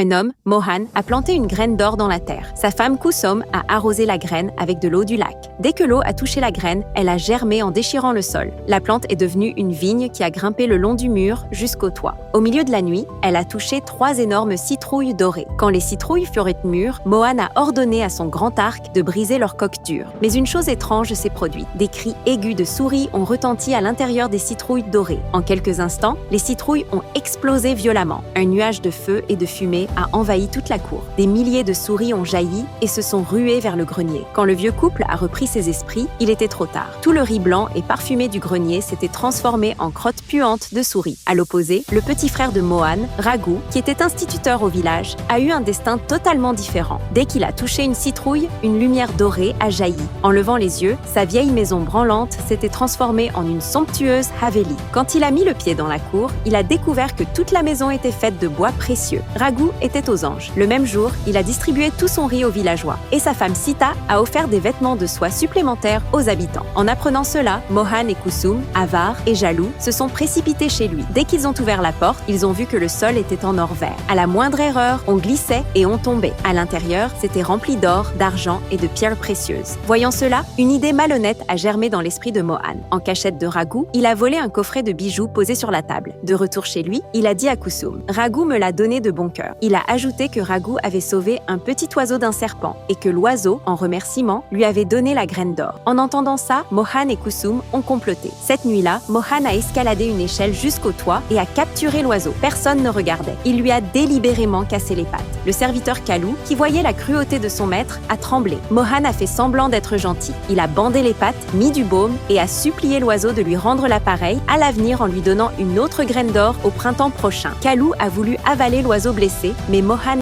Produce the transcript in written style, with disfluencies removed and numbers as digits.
Un homme, Mohan, a planté une graine d'or dans la terre. Sa femme Kusum a arrosé la graine avec de l'eau du lac. Dès que l'eau a touché la graine, elle a germé en déchirant le sol. La plante est devenue une vigne qui a grimpé le long du mur jusqu'au toit. Au milieu de la nuit, elle a touché 3 énormes citrouilles dorées. Quand les citrouilles furent mûres, Mohan a ordonné à son grand arc de briser leur coque dure. Mais une chose étrange s'est produite. Des cris aigus de souris ont retenti à l'intérieur des citrouilles dorées. En quelques instants, les citrouilles ont explosé violemment. Un nuage de feu et de fumée a envahi toute la cour. Des milliers de souris ont jailli et se sont ruées vers le grenier. Quand le vieux couple a repris ses esprits, il était trop tard. Tout le riz blanc et parfumé du grenier s'était transformé en crottes puantes de souris. À l'opposé, le petit frère de Mohan, Raghu, qui était instituteur au village, a eu un destin totalement différent. Dès qu'il a touché une citrouille, une lumière dorée a jailli. En levant les yeux, sa vieille maison branlante s'était transformée en une somptueuse haveli. Quand il a mis le pied dans la cour, il a découvert que toute la maison était faite de bois précieux. Raghu était aux anges. Le même jour, il a distribué tout son riz aux villageois. Et sa femme Sita a offert des vêtements de soie supplémentaires aux habitants. En apprenant cela, Mohan et Kusum, avares et jaloux, se sont précipités chez lui. Dès qu'ils ont ouvert la porte, ils ont vu que le sol était en or vert. À la moindre erreur, on glissait et on tombait. À l'intérieur, c'était rempli d'or, d'argent et de pierres précieuses. Voyant cela, une idée malhonnête a germé dans l'esprit de Mohan. En cachette de Raghu, il a volé un coffret de bijoux posé sur la table. De retour chez lui, il a dit à Kusum: « Raghu me l'a donné de bon cœur. » Il a ajouté que Raghu avait sauvé un petit oiseau d'un serpent et que l'oiseau, en remerciement, lui avait donné la graine d'or. En entendant ça, Mohan et Kusum ont comploté. Cette nuit-là, Mohan a escaladé une échelle jusqu'au toit et a capturé l'oiseau. Personne ne regardait. Il lui a délibérément cassé les pattes. Le serviteur Kalu, qui voyait la cruauté de son maître, a tremblé. Mohan a fait semblant d'être gentil. Il a bandé les pattes, mis du baume et a supplié l'oiseau de lui rendre l'appareil à l'avenir en lui donnant une autre graine d'or au printemps prochain. Kalu a voulu avaler l'oiseau blessé, mais Mohan